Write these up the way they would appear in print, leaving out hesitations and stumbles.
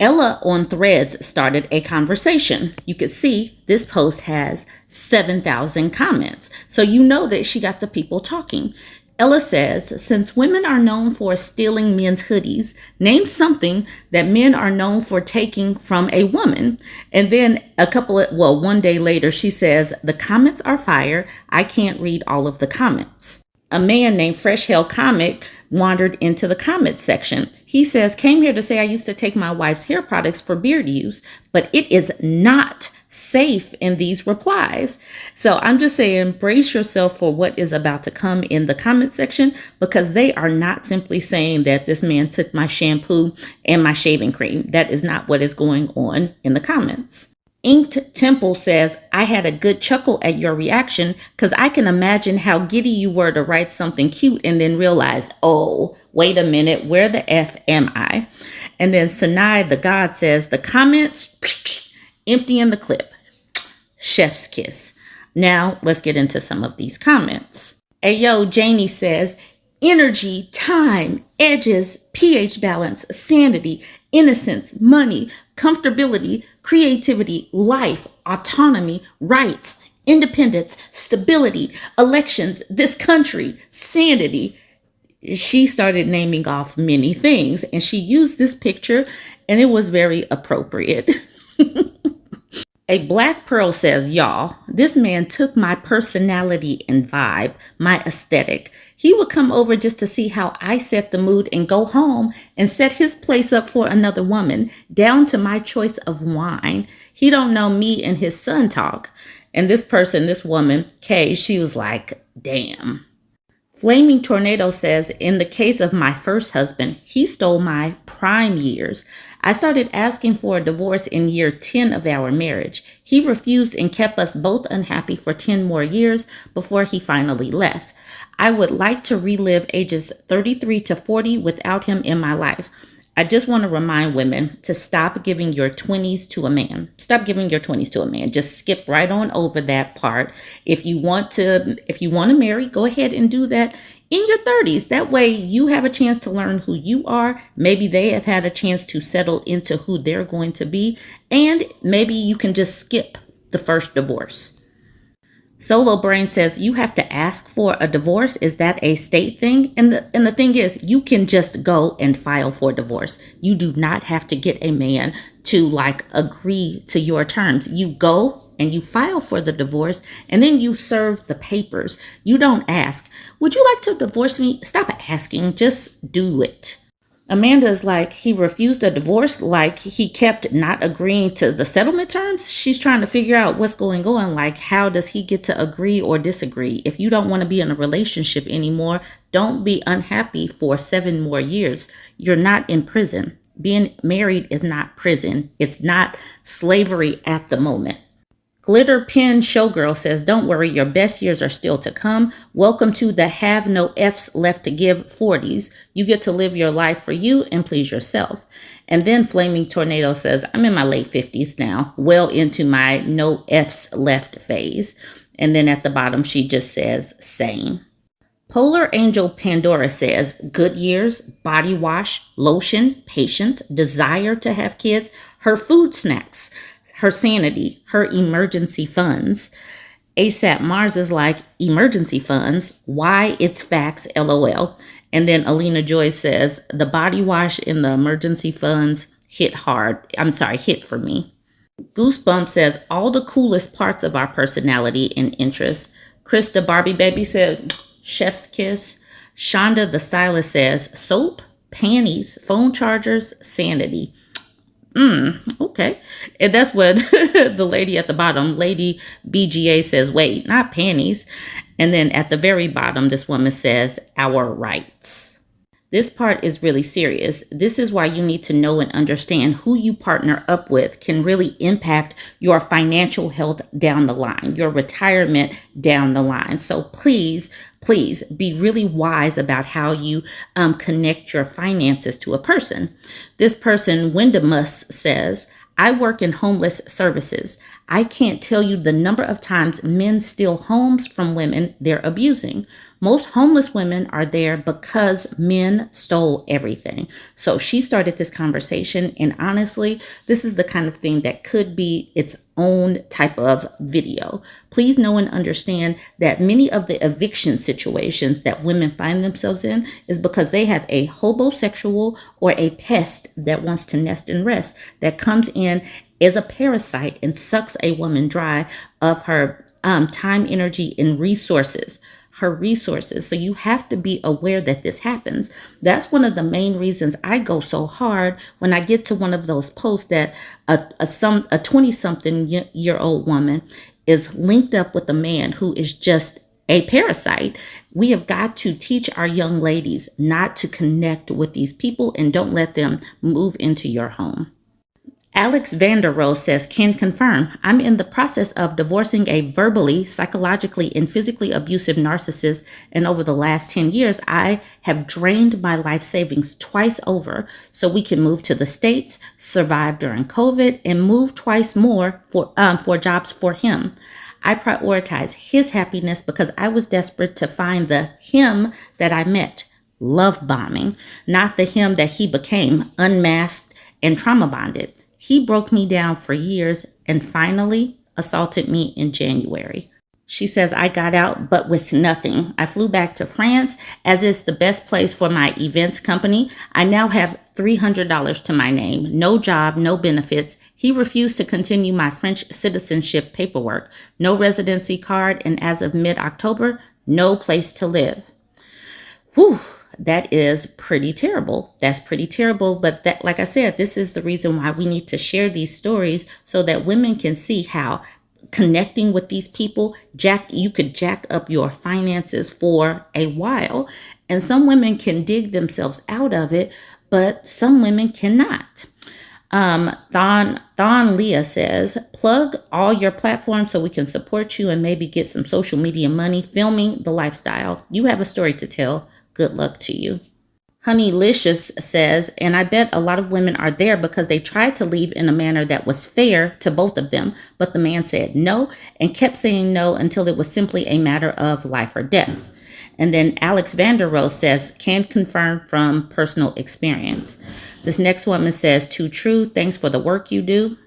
Ella on Threads started a conversation. You could see this post has 7,000 comments. So you know that she got the people talking. Ella says, since women are known for stealing men's hoodies, name something that men are known for taking from a woman. And then one day later, she says, the comments are fire. I can't read all of the comments. A man named Fresh Hell Comic wandered into the comments section. He says, came here to say I used to take my wife's hair products for beard use, but it is not safe in these replies. So I'm just saying, brace yourself for what is about to come in the comment section, because they are not simply saying that this man took my shampoo and my shaving cream. That is not what is going on in the comments. Inked Temple says, I had a good chuckle at your reaction because I can imagine how giddy you were to write something cute and then realize, oh, wait a minute, where the F am I? And then Sinai the God says, the comments, empty in the clip. Chef's kiss. Now let's get into some of these comments. Ayo Janie says, energy, time, edges, pH balance, sanity, innocence, money, comfortability, creativity, life, autonomy, rights, independence, stability, elections, this country, sanity. She started naming off many things, and she used this picture, and it was very appropriate. A Black Pearl says, y'all, this man took my personality and vibe, my aesthetic. He would come over just to see how I set the mood and go home and set his place up for another woman, down to my choice of wine. He don't know me and his son talk. And this woman, Kay, she was like, damn. Flaming Tornado says, in the case of my first husband, he stole my prime years. I started asking for a divorce in year 10 of our marriage. He refused and kept us both unhappy for 10 more years before he finally left. I would like to relive ages 33 to 40 without him in my life. I just want to remind women to stop giving your 20s to a man. Stop giving your 20s to a man. Just skip right on over that part. If you want to marry, go ahead and do that in your 30s. That way you have a chance to learn who you are. Maybe they have had a chance to settle into who they're going to be. And maybe you can just skip the first divorce. Solo Brain says, you have to ask for a divorce. Is that a state thing? And the thing is, you can just go and file for divorce. You do not have to get a man to agree to your terms. You go and you file for the divorce, and then you serve the papers. You don't ask, would you like to divorce me? Stop asking, just do it. Amanda's like, he refused a divorce, like he kept not agreeing to the settlement terms. She's trying to figure out what's going on. Like, how does he get to agree or disagree? If you don't want to be in a relationship anymore, don't be unhappy for 7 more years. You're not in prison. Being married is not prison. It's not slavery at the moment. Glitter Pin Showgirl says, don't worry, your best years are still to come. Welcome to the have no F's left to give 40s. You get to live your life for you and please yourself. And then Flaming Tornado says, I'm in my late 50s now, well into my no F's left phase. And then at the bottom, she just says, same. Polar Angel Pandora says, good years, body wash, lotion, patience, desire to have kids, her food snacks, her sanity, her emergency funds. ASAP Mars is like, emergency funds, why it's facts, LOL. And then Alina Joy says, the body wash and the emergency funds hit for me. Goosebump says, all the coolest parts of our personality and interests. Krista Barbie Baby said, chef's kiss. Shonda the stylist says, soap, panties, phone chargers, sanity. Okay. And that's what the lady at the bottom, Lady BGA says, wait, not panties. And then at the very bottom, this woman says, our rights. This part is really serious. This is why you need to know and understand who you partner up with can really impact your financial health down the line, your retirement down the line. So please be really wise about how you connect your finances to a person. This person, Wendamus, says, I work in homeless services. I can't tell you the number of times men steal homes from women they're abusing. Most homeless women are there because men stole everything. So she started this conversation, and honestly, this is the kind of thing that could be its own type of video. Please know and understand that many of the eviction situations that women find themselves in is because they have a homosexual or a pest that wants to nest and rest, that comes in as a parasite and sucks a woman dry of her time, energy, and resources. Her resources. So you have to be aware that this happens. That's one of the main reasons I go so hard when I get to one of those posts that a 20-something year old woman is linked up with a man who is just a parasite. We have got to teach our young ladies not to connect with these people and don't let them move into your home. Alex Vanderrose says, can confirm, I'm in the process of divorcing a verbally, psychologically, and physically abusive narcissist, and over the last 10 years, I have drained my life savings twice over so we can move to the States, survive during COVID, and move twice more for jobs for him. I prioritize his happiness because I was desperate to find the him that I met, love bombing, not the him that he became, unmasked and trauma bonded. He broke me down for years and finally assaulted me in January. She says, I got out, but with nothing. I flew back to France as it's the best place for my events company. I now have $300 to my name, no job, no benefits. He refused to continue my French citizenship paperwork, no residency card, and as of mid-October, no place to live. Whew. That is pretty terrible. That's pretty terrible. But that, like I said, this is the reason why we need to share these stories so that women can see how connecting with these people, you could jack up your finances for a while. And some women can dig themselves out of it, but some women cannot. Thon Leah says, plug all your platforms so we can support you and maybe get some social media money filming the lifestyle. You have a story to tell. Good luck to you. Honeylicious says, and I bet a lot of women are there because they tried to leave in a manner that was fair to both of them, but the man said no and kept saying no until it was simply a matter of life or death. And then Alex Vanderrose says, can confirm from personal experience. This next woman says, too true. Thanks for the work you do.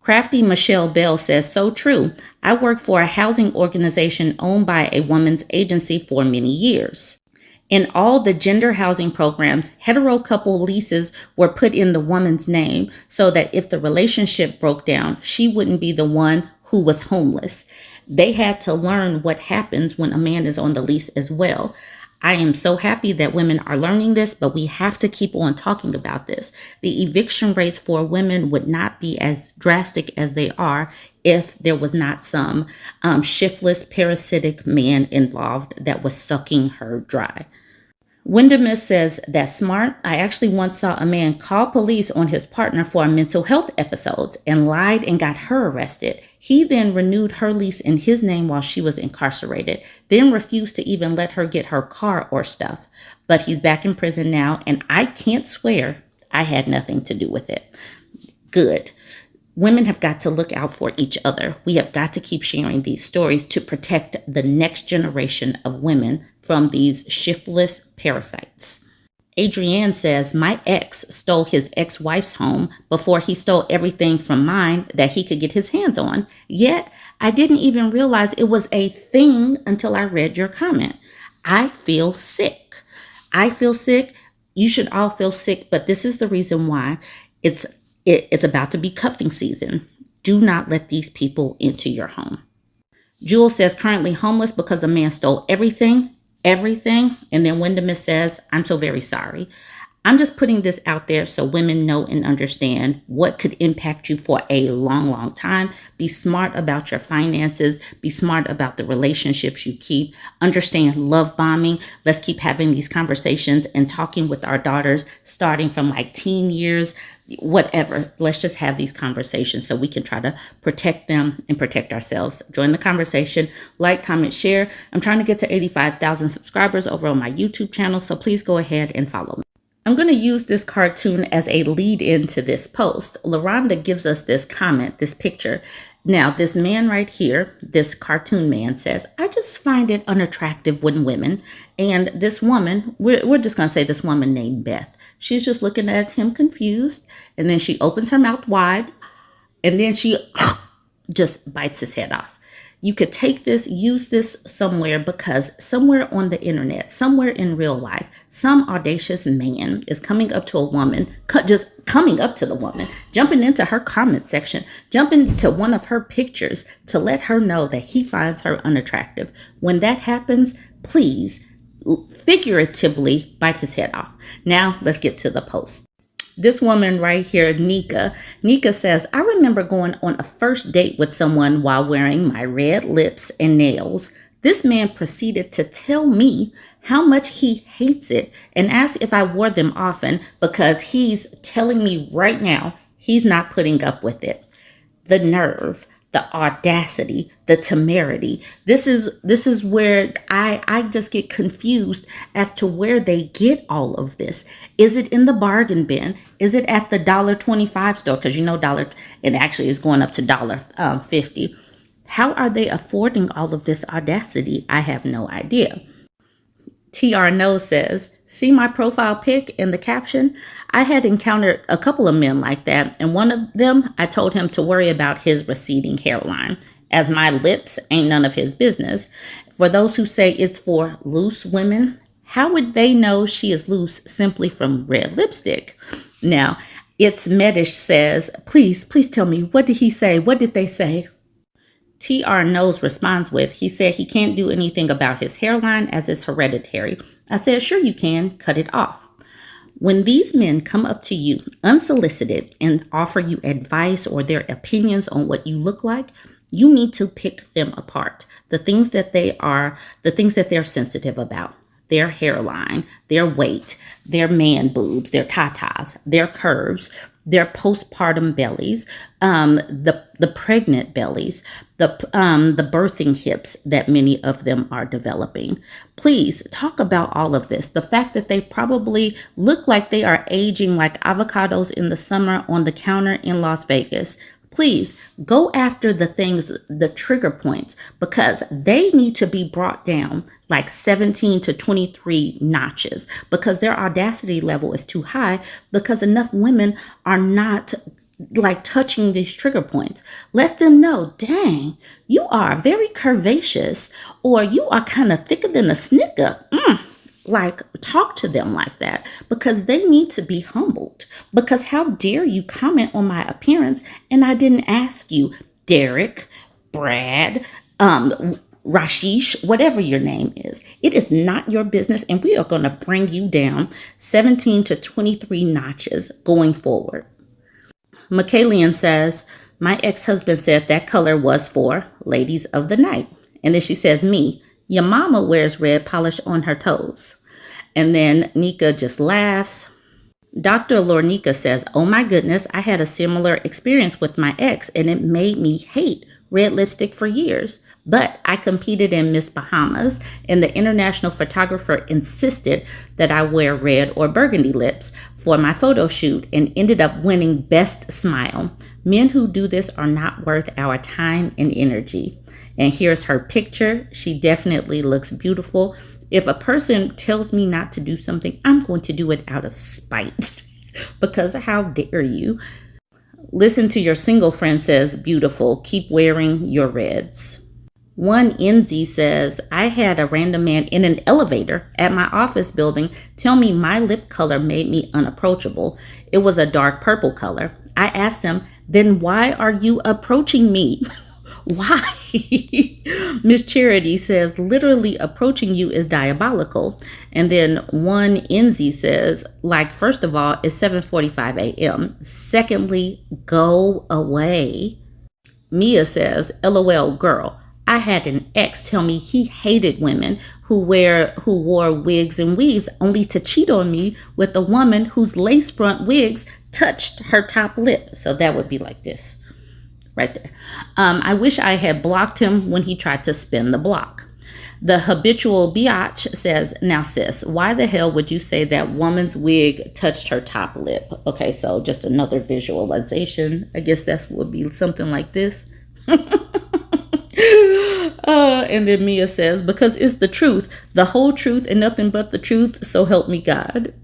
Crafty Michelle Bell says, so true. I worked for a housing organization owned by a woman's agency for many years. In all the gender housing programs, hetero couple leases were put in the woman's name so that if the relationship broke down, she wouldn't be the one who was homeless. They had to learn what happens when a man is on the lease as well. I am so happy that women are learning this, but we have to keep on talking about this. The eviction rates for women would not be as drastic as they are if there was not some shiftless, parasitic man involved that was sucking her dry. Wendemus says, that's smart. I actually once saw a man call police on his partner for mental health episodes and lied and got her arrested. He then renewed her lease in his name while she was incarcerated, then refused to even let her get her car or stuff. But he's back in prison now, and I can't swear I had nothing to do with it. Good. Women have got to look out for each other. We have got to keep sharing these stories to protect the next generation of women from these shiftless parasites. Adrienne says, my ex stole his ex-wife's home before he stole everything from mine that he could get his hands on. Yet, I didn't even realize it was a thing until I read your comment. I feel sick. I feel sick. You should all feel sick, but this is the reason why it's about to be cuffing season. Do not let these people into your home. Jewel says, currently homeless because a man stole everything. And then Wendemus says, I'm so very sorry. I'm just putting this out there so women know and understand what could impact you for a long, long time. Be smart about your finances. Be smart about the relationships you keep. Understand love bombing. Let's keep having these conversations and talking with our daughters starting from like teen years, whatever. Let's just have these conversations so we can try to protect them and protect ourselves. Join the conversation, like, comment, share. I'm trying to get to 85,000 subscribers over on my YouTube channel, so please go ahead and follow me. I'm going to use this cartoon as a lead into this post. LaRonda gives us this comment, this picture. Now, this man right here, this cartoon man says, I just find it unattractive when women, and this woman, we're just going to say this woman named Beth, she's just looking at him confused, and then she opens her mouth wide, and then she just bites his head off. You could take this, use this somewhere, because somewhere on the internet, somewhere in real life, some audacious man is coming up to a woman, just coming up to the woman, jumping into her comment section, jumping into one of her pictures to let her know that he finds her unattractive. When that happens, please figuratively bite his head off. Now let's get to the post. This woman right here, Nika says, I remember going on a first date with someone while wearing my red lips and nails. This man proceeded to tell me how much he hates it and asked if I wore them often because he's telling me right now he's not putting up with it. The nerve, the audacity, the temerity. This is where I just get confused as to where they get all of this. Is it in the bargain bin? Is it at the $1.25 store? Because it actually is going up to $1.50. How are they affording all of this audacity? I have no idea. TR No says, see my profile pic in the caption? I had encountered a couple of men like that, and one of them, I told him to worry about his receding hairline, as my lips ain't none of his business. For those who say it's for loose women, how would they know she is loose simply from red lipstick? Now, it's Medish says, please tell me, what did he say? What did they say? TR Knows responds with, he said he can't do anything about his hairline as it's hereditary. I said, sure you can, cut it off. When these men come up to you unsolicited and offer you advice or their opinions on what you look like, you need to pick them apart. The things that they're sensitive about. Their hairline, their weight, their man boobs, their tatas, their curves, their postpartum bellies, the pregnant bellies, the birthing hips that many of them are developing. Please talk about all of this. The fact that they probably look like they are aging like avocados in the summer on the counter in Las Vegas. Please go after the things, the trigger points, because they need to be brought down like 17 to 23 notches because their audacity level is too high because enough women are not like touching these trigger points. Let them know, dang, you are very curvaceous or you are kind of thicker than a snicker. Like, talk to them like that because they need to be humbled. Because how dare you comment on my appearance and I didn't ask you, Derek, Brad, Rashish, whatever your name is. It is not your business, and we are going to bring you down 17 to 23 notches going forward. Michaelian says, my ex-husband said that color was for ladies of the night. And then she says, me, your mama wears red polish on her toes. And then Nika just laughs. Dr. Lornika says, oh my goodness, I had a similar experience with my ex and it made me hate red lipstick for years. But I competed in Miss Bahamas and the international photographer insisted that I wear red or burgundy lips for my photo shoot and ended up winning Best Smile. Men who do this are not worth our time and energy. And here's her picture. She definitely looks beautiful. If a person tells me not to do something, I'm going to do it out of spite because how dare you? Listen to your single friend says, beautiful, keep wearing your reds. One NZ says, I had a random man in an elevator at my office building tell me my lip color made me unapproachable. It was a dark purple color. I asked him, then why are you approaching me? Why? Miss Charity says, literally approaching you is diabolical. And then one NZ says, like, first of all, it's 7:45 a.m. Secondly, go away. Mia says, LOL, girl. I had an ex tell me he hated women who wore wigs and weaves only to cheat on me with a woman whose lace front wigs touched her top lip. So that would be like this. Right there. I wish I had blocked him when he tried to spin the block. The habitual biatch says, now sis, why the hell would you say that woman's wig touched her top lip? Okay, so just another visualization. I guess that would be something like this. And then Mia says, because it's the truth, the whole truth and nothing but the truth, so help me God.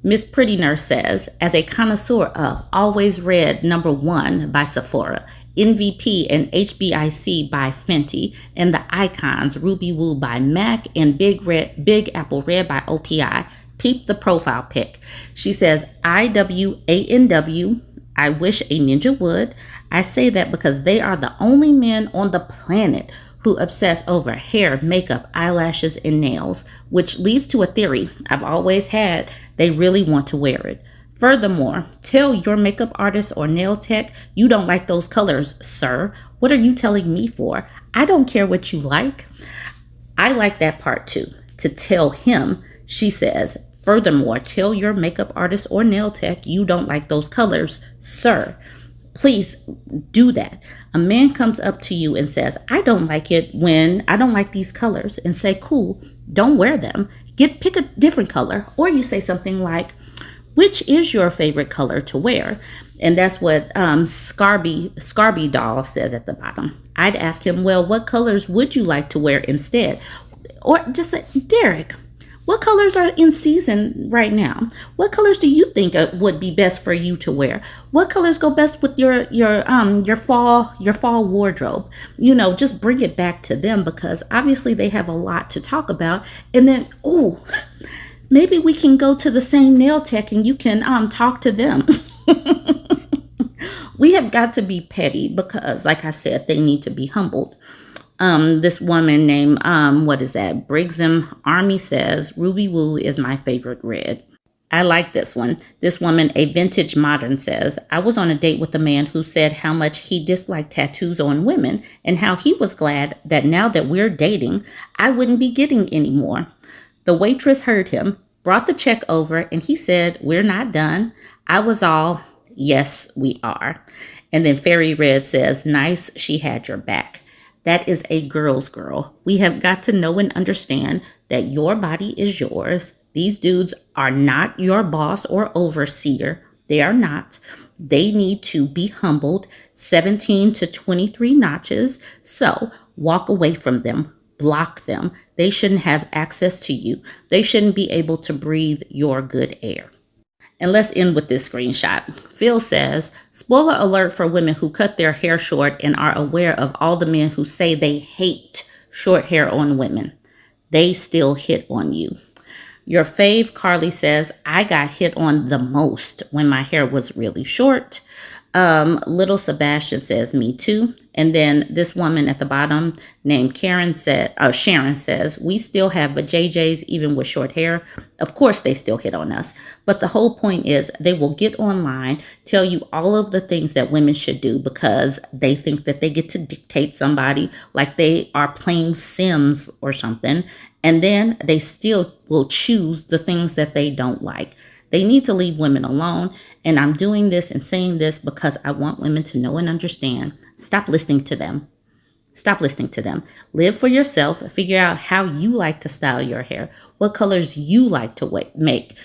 Miss Pretty Nurse says, as a connoisseur of Always Red #1 by Sephora, MVP and HBIC by Fenty, and the Icons Ruby Woo by MAC and Big Apple Red by OPI, peep the profile pic. She says, IWANW, I wish a ninja would. I say that because they are the only men on the planet who obsess over hair, makeup, eyelashes, and nails, which leads to a theory I've always had: they really want to wear it. Furthermore, tell your makeup artist or nail tech you don't like those colors, sir. What are you telling me for? I don't care what you like. I like that part too. To tell him, she says, furthermore, tell your makeup artist or nail tech you don't like those colors, sir. Please do that. A man comes up to you and says, I don't like these colors, and say, cool, don't wear them. Pick a different color. Or you say something like, which is your favorite color to wear? And that's what Scarby Doll says at the bottom. I'd ask him, well, what colors would you like to wear instead? Or just say, Derek, what colors are in season right now? What colors do you think would be best for you to wear? What colors go best with your fall wardrobe? Just bring it back to them, because obviously they have a lot to talk about. And then, maybe we can go to the same nail tech and you can take to them. We have got to be petty because, like I said, they need to be humbled. This woman named, Brigham Army says, Ruby Woo is my favorite red. I like this one. This woman, A Vintage Modern, says, I was on a date with a man who said how much he disliked tattoos on women and how he was glad that now that we're dating, I wouldn't be getting any more. The waitress heard him, brought the check over, and he said, we're not done. I was all, yes, we are. And then Fairy Red says, nice, she had your back. That is a girl's girl. We have got to know and understand that your body is yours. These dudes are not your boss or overseer. They are not. They need to be humbled 17 to 23 notches. So walk away from them. Block them. They shouldn't have access to you. They shouldn't be able to breathe your good air. And let's end with this screenshot. Phil says, spoiler alert for women who cut their hair short and are aware of all the men who say they hate short hair on women. They still hit on you. Your fave, Carly, says, I got hit on the most when my hair was really short. Little Sebastian says, me too. And then this woman at the bottom named Sharon says, we still have JJs even with short hair. Of course they still hit on us. But the whole point is they will get online, tell you all of the things that women should do because they think that they get to dictate somebody like they are playing Sims or something. And then they still will choose the things that they don't like. They need to leave women alone. And I'm doing this and saying this because I want women to know and understand. Stop listening to them. Stop listening to them. Live for yourself. Figure out how you like to style your hair. What colors you like to make.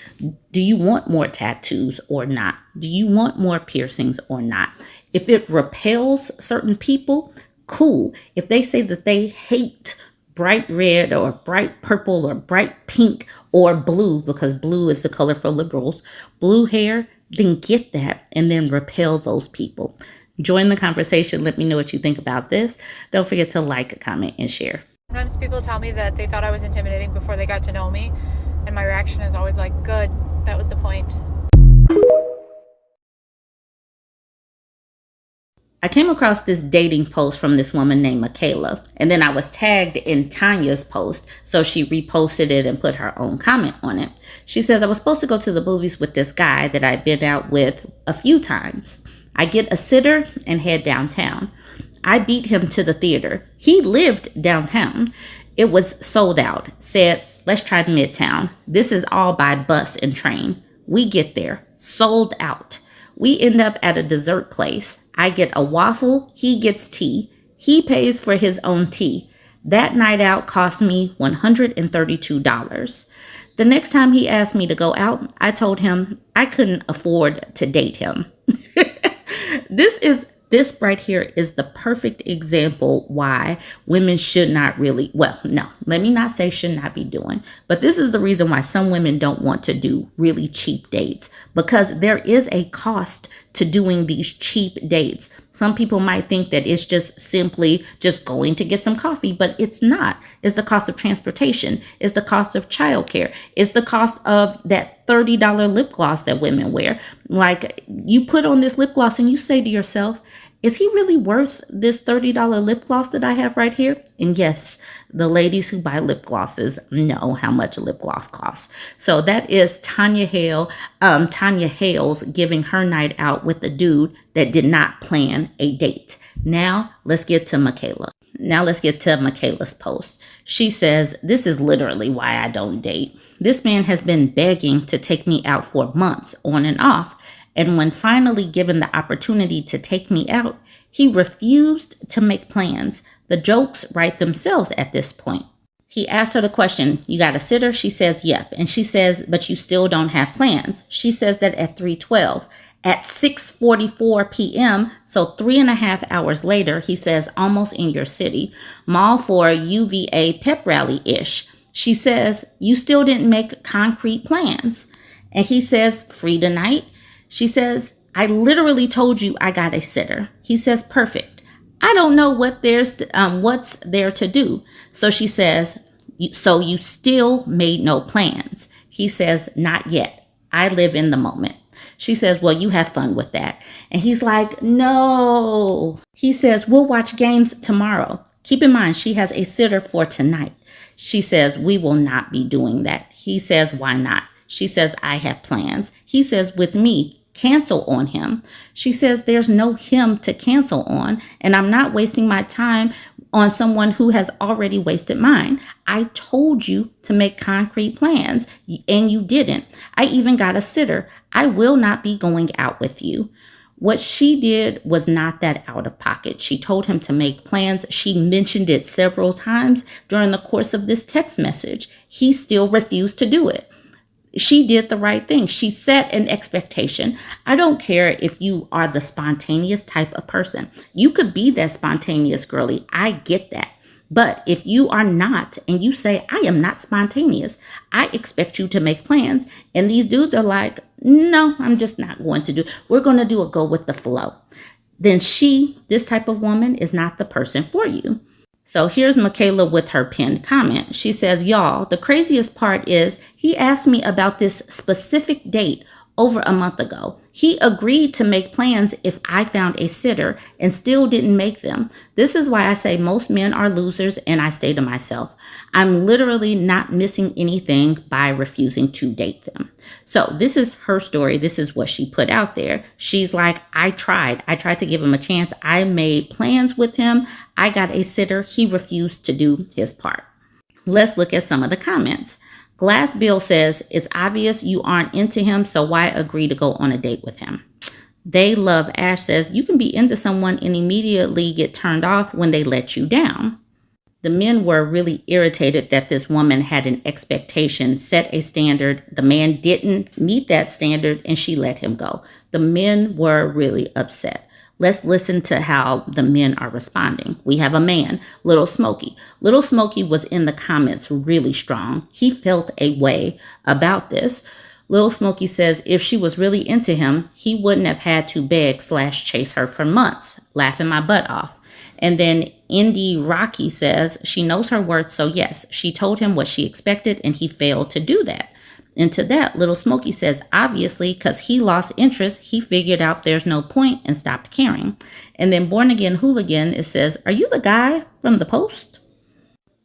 Do you want more tattoos or not? Do you want more piercings or not? If it repels certain people, cool. If they say that they hate bright red or bright purple or bright pink or blue, because blue is the color for liberals, blue hair, then get that and then repel those people. Join the conversation. Let me know what you think about this. Don't forget to like, comment, and share. Sometimes people tell me that they thought I was intimidating before they got to know me, and my reaction is always like, good, that was the point. I came across this dating post from this woman named Michaela, and then I was tagged in Tanya's post, so she reposted it and put her own comment on it. She says, I was supposed to go to the movies with this guy that I've been out with a few times. I get a sitter and head downtown. I beat him to the theater. He lived downtown. It was sold out. Said, let's try Midtown. This is all by bus and train. We get there. Sold out. We end up at a dessert place. I get a waffle. He gets tea. He pays for his own tea. That night out cost me $132. The next time he asked me to go out, I told him I couldn't afford to date him. This is This right here is the perfect example why women should not really, well, no, let me not say should not be doing, but this is the reason why some women don't want to do really cheap dates, because there is a cost to doing these cheap dates. Some people might think that it's just simply just going to get some coffee, but it's not. It's the cost of transportation. It's the cost of childcare. It's the cost of that $30 lip gloss that women wear. Like, you put on this lip gloss and you say to yourself, is he really worth this $30 lip gloss that I have right here? And yes, the ladies who buy lip glosses know how much a lip gloss costs. So that is Tanya Hales giving her night out with a dude that did not plan a date. Now let's get to Michaela. Now let's get to Michaela's post. She says, this is literally why I don't date. This man has been begging to take me out for months on and off. And when finally given the opportunity to take me out, he refused to make plans. The jokes write themselves at this point. He asked her the question, you got a sitter? She says, yep. And she says, but you still don't have plans. She says that at 3:12. At 6:44 p.m., so 3.5 hours later, he says, almost in your city, mall for UVA pep rally-ish. She says, you still didn't make concrete plans. And he says, free tonight? She says, I literally told you I got a sitter. He says, perfect. I don't know what's there to do. So she says, so you still made no plans? He says, not yet. I live in the moment. She says, well, you have fun with that. And he's like, no. He says, we'll watch games tomorrow. Keep in mind, she has a sitter for tonight. She says, we will not be doing that. He says, why not? She says, I have plans. He says, with me. Cancel on him. She says there's no him to cancel on, and I'm not wasting my time on someone who has already wasted mine. I told you to make concrete plans, and you didn't. I even got a sitter. I will not be going out with you. What she did was not that out of pocket. She told him to make plans. She mentioned it several times during the course of this text message. He still refused to do it. She did the right thing. She set an expectation. I don't care if you are the spontaneous type of person. You could be that spontaneous girly. I get that. But if you are not, and you say, I am not spontaneous, I expect you to make plans. And these dudes are like, no, I'm just not going to do. We're going to do a go with the flow. Then this type of woman, is not the person for you. So here's Michaela with her pinned comment. She says, y'all, the craziest part is he asked me about this specific date over a month ago. He agreed to make plans if I found a sitter and still didn't make them. This is why I say most men are losers, and I say to myself, I'm literally not missing anything by refusing to date them. So this is her story. This is what she put out there. She's like, I tried to give him a chance. I made plans with him. I got a sitter. He refused to do his part. Let's look at some of the comments. Glass Bill says, it's obvious you aren't into him, so why agree to go on a date with him? They Love Ash says, you can be into someone and immediately get turned off when they let you down. The men were really irritated that this woman had an expectation, set a standard. The man didn't meet that standard, and she let him go. The men were really upset. Let's listen to how the men are responding. We have a man, Little Smokey. Little Smokey was in the comments really strong. He felt a way about this. Little Smokey says if she was really into him, he wouldn't have had to beg/chase her for months, laughing my butt off. And then Indy Rocky says she knows her worth, so yes, she told him what she expected and he failed to do that. And to that, Little Smokey says, obviously, because he lost interest, he figured out there's no point and stopped caring. And then Born Again Hooligan, it says, are you the guy from the post?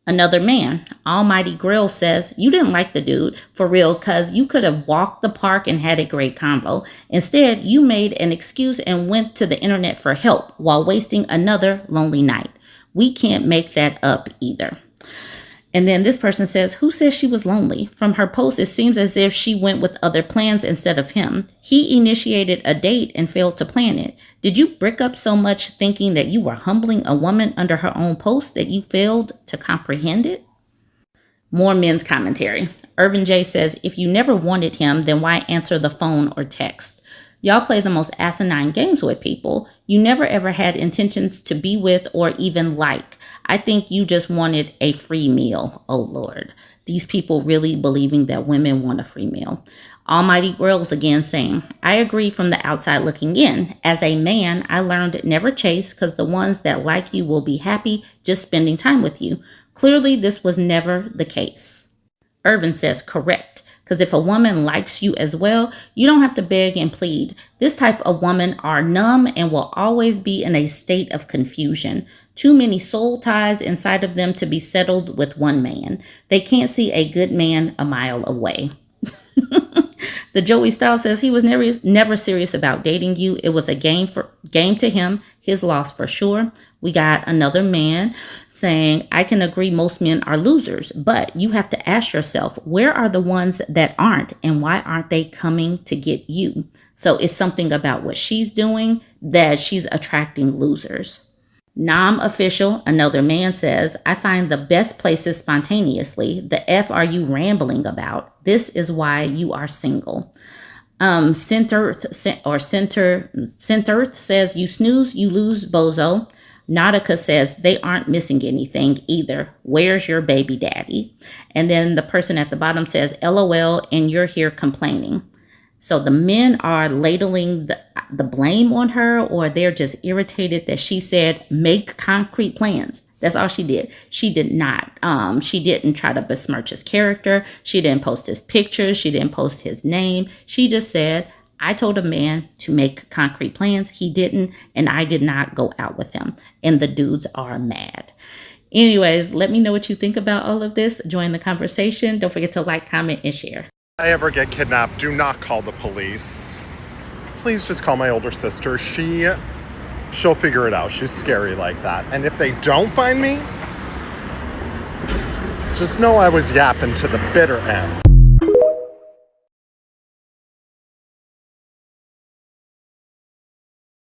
Another man, Almighty Grill, says, you didn't like the dude, for real, because you could have walked the park and had a great combo. Instead, you made an excuse and went to the internet for help while wasting another lonely night. We can't make that up either. And then this person says, who says she was lonely? From her post, it seems as if she went with other plans instead of him. He initiated a date and failed to plan it. Did you brick up so much thinking that you were humbling a woman under her own post that you failed to comprehend it? More men's commentary. Irvin J says, if you never wanted him, then why answer the phone or text? Y'all play the most asinine games with people. You never ever had intentions to be with or even like. I think you just wanted a free meal. Oh Lord. These people really believing that women want a free meal. Almighty Grills again saying, I agree from the outside looking in. As a man, I learned never chase because the ones that like you will be happy just spending time with you. Clearly, this was never the case. Irvin says, correct. Because if a woman likes you as well, you don't have to beg and plead. This type of woman are numb and will always be in a state of confusion. Too many soul ties inside of them to be settled with one man. They can't see a good man a mile away. The Joey Styles says he was never serious about dating you. It was a game to him, his loss for sure. We got another man saying, I can agree most men are losers, but you have to ask yourself, where are the ones that aren't and why aren't they coming to get you? So it's something about what she's doing that she's attracting losers. Nam Official, another man says, I find the best places spontaneously. The F are you rambling about? This is why you are single. Centearth says, you snooze, you lose, bozo. Nautica says, they aren't missing anything either. Where's your baby daddy? And then the person at the bottom says, LOL, and you're here complaining. So the men are ladling the blame on her, or they're just irritated that she said, make concrete plans. That's all she did. She did not. She didn't try to besmirch his character. She didn't post his pictures. She didn't post his name. She just said, I told a man to make concrete plans. He didn't, and I did not go out with him. And the dudes are mad. Anyways, let me know what you think about all of this. Join the conversation. Don't forget to like, comment, and share. If I ever get kidnapped, do not call the police. Please just call my older sister. She'll figure it out. She's scary like that. And if they don't find me, just know I was yapping to the bitter end.